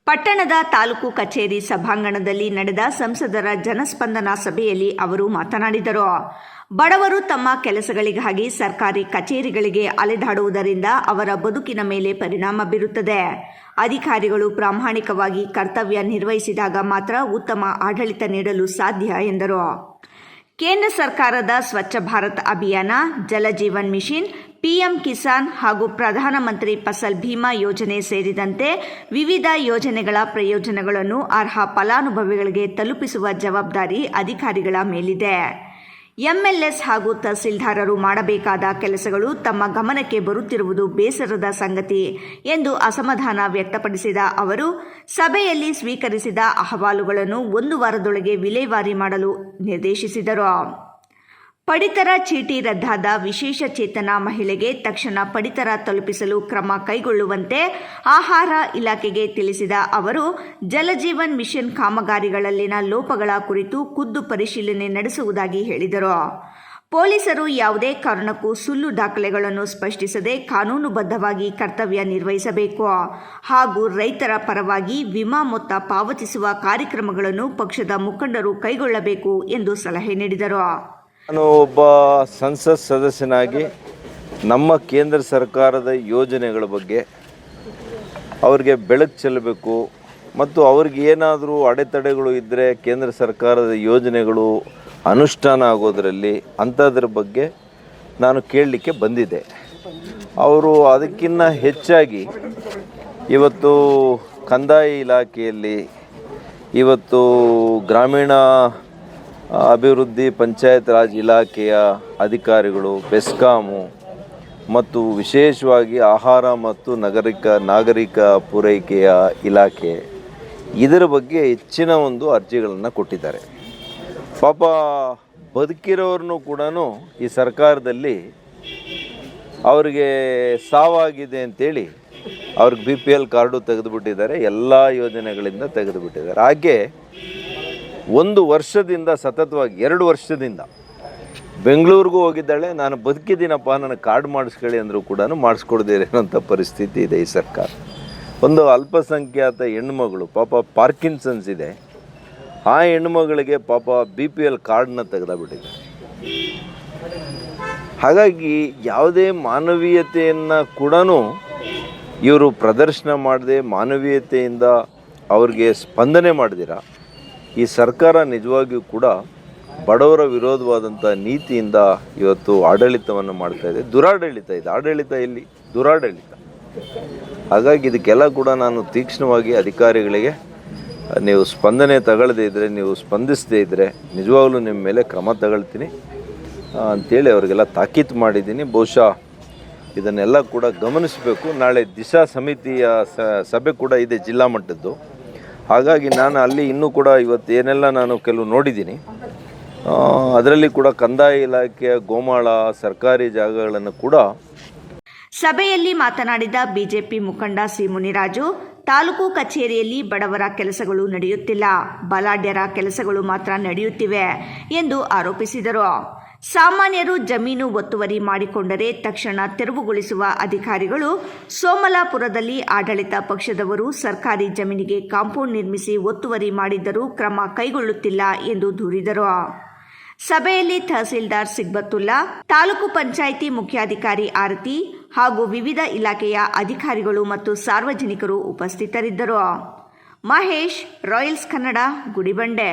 ಪಟ್ಟಣದ ತಾಲೂಕು ಕಚೇರಿ ಸಭಾಂಗಣದಲ್ಲಿ ನಡೆದ ಸಂಸದರ ಜನಸ್ಪಂದನ ಸಭೆಯಲ್ಲಿ ಅವರು ಮಾತನಾಡಿದರು. ಬಡವರು ತಮ್ಮ ಕೆಲಸಗಳಿಗಾಗಿ ಸರ್ಕಾರಿ ಕಚೇರಿಗಳಿಗೆ ಅಲೆದಾಡುವುದರಿಂದ ಅವರ ಬದುಕಿನ ಮೇಲೆ ಪರಿಣಾಮ ಬೀರುತ್ತದೆ. ಅಧಿಕಾರಿಗಳು ಪ್ರಾಮಾಣಿಕವಾಗಿ ಕರ್ತವ್ಯ ನಿರ್ವಹಿಸಿದಾಗ ಮಾತ್ರ ಉತ್ತಮ ಆಡಳಿತ ನೀಡಲು ಸಾಧ್ಯ ಎಂದರು. ಕೇಂದ್ರ ಸರ್ಕಾರದ ಸ್ವಚ್ಛ ಭಾರತ್ ಅಭಿಯಾನ, ಜಲ ಜೀವನ್ ಮಿಷನ್, ಪಿಎಂ ಕಿಸಾನ್ ಹಾಗೂ ಪ್ರಧಾನಮಂತ್ರಿ ಫಸಲ್ ಭೀಮಾ ಯೋಜನೆ ಸೇರಿದಂತೆ ವಿವಿಧ ಯೋಜನೆಗಳ ಪ್ರಯೋಜನಗಳನ್ನು ಅರ್ಹ ಫಲಾನುಭವಿಗಳಿಗೆ ತಲುಪಿಸುವ ಜವಾಬ್ದಾರಿ ಅಧಿಕಾರಿಗಳ ಮೇಲಿದೆ. ಎಂಎಲ್ಎಸ್ ಹಾಗೂ ತಹಸೀಲ್ದಾರರು ಮಾಡಬೇಕಾದ ಕೆಲಸಗಳು ತಮ್ಮ ಗಮನಕ್ಕೆ ಬರುತ್ತಿರುವುದು ಬೇಸರದ ಸಂಗತಿ ಎಂದು ಅಸಮಾಧಾನ ವ್ಯಕ್ತಪಡಿಸಿದ ಅವರು, ಸಭೆಯಲ್ಲಿ ಸ್ವೀಕರಿಸಿದ ಅಹವಾಲುಗಳನ್ನು 1 ವಾರದೊಳಗೆ ವಿಲೇವಾರಿ ಮಾಡಲು ನಿರ್ದೇಶಿಸಿದರು. ಪಡಿತರ ಚೀಟಿ ರದ್ದಾದ ವಿಶೇಷ ಚೇತನ ಮಹಿಳೆಗೆ ತಕ್ಷಣ ಪಡಿತರ ತಲುಪಿಸಲು ಕ್ರಮ ಕೈಗೊಳ್ಳುವಂತೆ ಆಹಾರ ಇಲಾಖೆಗೆ ತಿಳಿಸಿದ ಅವರು, ಜಲಜೀವನ್ ಮಿಷನ್ ಕಾಮಗಾರಿಗಳಲ್ಲಿನ ಲೋಪಗಳ ಕುರಿತು ಖುದ್ದು ಪರಿಶೀಲನೆ ನಡೆಸುವುದಾಗಿ ಹೇಳಿದರು. ಪೊಲೀಸರು ಯಾವುದೇ ಕಾರಣಕ್ಕೂ ಸುಳ್ಳು ದಾಖಲೆಗಳನ್ನು ಸ್ಪಷ್ಟಿಸದೆ ಕಾನೂನುಬದ್ಧವಾಗಿ ಕರ್ತವ್ಯ ನಿರ್ವಹಿಸಬೇಕು ಹಾಗೂ ರೈತರ ಪರವಾಗಿ ವಿಮಾ ಮೊತ್ತ ಪಾವತಿಸುವ ಕಾರ್ಯಕ್ರಮಗಳನ್ನು ಪಕ್ಷದ ಮುಖಂಡರು ಕೈಗೊಳ್ಳಬೇಕು ಎಂದು ಸಲಹೆ ನೀಡಿದರು. ನಾನು ಒಬ್ಬ ಸಂಸತ್ ಸದಸ್ಯನಾಗಿ ನಮ್ಮ ಕೇಂದ್ರ ಸರ್ಕಾರದ ಯೋಜನೆಗಳ ಬಗ್ಗೆ ಅವರಿಗೆ ಬೆಳಕು ಚೆಲ್ಲಬೇಕು ಮತ್ತು ಅವ್ರಿಗೆ ಏನಾದರೂ ಅಡೆತಡೆಗಳು ಇದ್ದರೆ ಕೇಂದ್ರ ಸರ್ಕಾರದ ಯೋಜನೆಗಳು ಅನುಷ್ಠಾನ ಆಗೋದರಲ್ಲಿ ಅಂಥದ್ರ ಬಗ್ಗೆ ನಾನು ಕೇಳಲಿಕ್ಕೆ ಬಂದಿದ್ದೆ. ಅವರು ಅದಕ್ಕಿಂತ ಹೆಚ್ಚಾಗಿ ಇವತ್ತು ಕಂದಾಯ ಇಲಾಖೆಯಲ್ಲಿ ಇವತ್ತು ಗ್ರಾಮೀಣ ಅಭಿವೃದ್ಧಿ ಪಂಚಾಯತ್ ರಾಜ್ ಇಲಾಖೆಯ ಅಧಿಕಾರಿಗಳು, ಬೆಸ್ಕಾಮು ಮತ್ತು ವಿಶೇಷವಾಗಿ ಆಹಾರ ಮತ್ತು ನಾಗರಿಕ ಪೂರೈಕೆಯ ಇಲಾಖೆ ಇದರ ಬಗ್ಗೆ ಹೆಚ್ಚಿನ ಒಂದು ಅರ್ಜಿಗಳನ್ನು ಕೊಟ್ಟಿದ್ದಾರೆ. ಪಾಪ ಬದುಕಿರೋರನ್ನು ಕೂಡ ಈ ಸರ್ಕಾರದಲ್ಲಿ ಅವರಿಗೆ ಸಾವಾಗಿದೆ ಅಂತೇಳಿ ಅವ್ರಿಗೆ BPL ಕಾರ್ಡು ತೆಗೆದುಬಿಟ್ಟಿದ್ದಾರೆ, ಎಲ್ಲ ಯೋಜನೆಗಳಿಂದ ತೆಗೆದುಬಿಟ್ಟಿದ್ದಾರೆ. ಹಾಗೆ 1 ವರ್ಷದಿಂದ ಸತತವಾಗಿ 2 ವರ್ಷದಿಂದ ಬೆಂಗಳೂರಿಗೂ ಹೋಗಿದ್ದಾಳೆ. ನಾನು ಬದುಕಿದ್ದೀನಪ್ಪ, ನನಗೆ ಕಾರ್ಡ್ ಮಾಡಿಸ್ಕೊಳ್ಳಿ ಅಂದರೂ ಕೂಡ ಮಾಡಿಸ್ಕೊಡ್ದಿರೋ ಅನ್ನೋಂಥ ಪರಿಸ್ಥಿತಿ ಇದೆ ಈ ಸರ್ಕಾರ. ಒಂದು ಅಲ್ಪಸಂಖ್ಯಾತ ಹೆಣ್ಮಗಳು, ಪಾಪ ಪಾರ್ಕಿನ್ಸನ್ಸ್ ಇದೆ, ಆ ಹೆಣ್ಮಗಳಿಗೆ ಪಾಪ BPL ಕಾರ್ಡನ್ನ ತೆಗೆದುಬಿಟ್ಟಿದ್ದಾರೆ. ಹಾಗಾಗಿ ಯಾವುದೇ ಮಾನವೀಯತೆಯನ್ನು ಕೂಡ ಇವರು ಪ್ರದರ್ಶನ ಮಾಡದೆ, ಮಾನವೀಯತೆಯಿಂದ ಅವ್ರಿಗೆ ಸ್ಪಂದನೆ ಮಾಡ್ದಿರ ಈ ಸರ್ಕಾರ ನಿಜವಾಗಿಯೂ ಕೂಡ ಬಡವರ ವಿರೋಧವಾದಂಥ ನೀತಿಯಿಂದ ಇವತ್ತು ಆಡಳಿತವನ್ನು ಮಾಡ್ತಾಯಿದೆ. ದುರಾಡಳಿತ ಇದೆ, ಆಡಳಿತ ಎಲ್ಲಿ, ದುರಾಡಳಿತ. ಹಾಗಾಗಿ ಇದಕ್ಕೆಲ್ಲ ಕೂಡ ನಾನು ತೀಕ್ಷ್ಣವಾಗಿ ಅಧಿಕಾರಿಗಳಿಗೆ, ನೀವು ಸ್ಪಂದನೆ ತಗೊಳ್ಳದೇ ಇದ್ದರೆ, ನೀವು ಸ್ಪಂದಿಸದೇ ಇದ್ದರೆ ನಿಜವಾಗ್ಲೂ ನಿಮ್ಮ ಮೇಲೆ ಕ್ರಮ ತಗೊಳ್ತೀನಿ ಅಂಥೇಳಿ ಅವರಿಗೆಲ್ಲ ತಾಕೀತು ಮಾಡಿದ್ದೀನಿ. ಬಹುಶಃ ಇದನ್ನೆಲ್ಲ ಕೂಡ ಗಮನಿಸಬೇಕು. ನಾಳೆ ದಿಶಾ ಸಮಿತಿಯ ಸಭೆ ಕೂಡ ಇದೆ ಜಿಲ್ಲಾ ಮಟ್ಟದ್ದು. ಹಾಗಾಗಿ ನಾನು ಅಲ್ಲಿ ಇನ್ನೂ ಕೂಡ ಇವತ್ತು ಏನೆಲ್ಲ ನಾನು ಕೆಲವು ನೋಡಿದ್ದೀನಿ, ಅದರಲ್ಲಿ ಕೂಡ ಕಂದಾಯ ಇಲಾಖೆಯ ಗೋಮಾಳ ಸರ್ಕಾರಿ ಜಾಗಗಳನ್ನು ಕೂಡ. ಸಭೆಯಲ್ಲಿ ಮಾತನಾಡಿದ ಬಿಜೆಪಿ ಮುಖಂಡ ಸಿ ಮುನಿರಾಜು, ತಾಲೂಕು ಕಚೇರಿಯಲ್ಲಿ ಬಡವರ ಕೆಲಸಗಳು ನಡೆಯುತ್ತಿಲ್ಲ, ಬಲಾಢ್ಯರ ಕೆಲಸಗಳು ಮಾತ್ರ ನಡೆಯುತ್ತಿವೆ ಎಂದು ಆರೋಪಿಸಿದರು. ಸಾಮಾನ್ಯರು ಜಮೀನು ಒತ್ತುವರಿ ಮಾಡಿಕೊಂಡರೆ ತಕ್ಷಣ ತೆರವುಗೊಳಿಸುವ ಅಧಿಕಾರಿಗಳು ಸೋಮಲಾಪುರದಲ್ಲಿ ಆಡಳಿತ ಪಕ್ಷದವರು ಸರ್ಕಾರಿ ಜಮೀನಿಗೆ ಕಾಂಪೌಂಡ್ ನಿರ್ಮಿಸಿ ಒತ್ತುವರಿ ಮಾಡಿದ್ದರೂ ಕ್ರಮ ಕೈಗೊಳ್ಳುತ್ತಿಲ್ಲ ಎಂದು ದೂರಿದರು. ಸಭೆಯಲ್ಲಿ ತಹಸೀಲ್ದಾರ್ ಸಿಗ್ಬತ್ತುಲ್ಲಾ, ತಾಲೂಕು ಪಂಚಾಯಿತಿ ಮುಖ್ಯಾಧಿಕಾರಿ ಆರತಿ ಹಾಗೂ ವಿವಿಧ ಇಲಾಖೆಯ ಅಧಿಕಾರಿಗಳು ಮತ್ತು ಸಾರ್ವಜನಿಕರು ಉಪಸ್ಥಿತರಿದ್ದರು. ಮಹೇಶ್, ರಾಯಲ್ಸ್ ಕನ್ನಡ, ಗುಡಿಬಂಡೆ.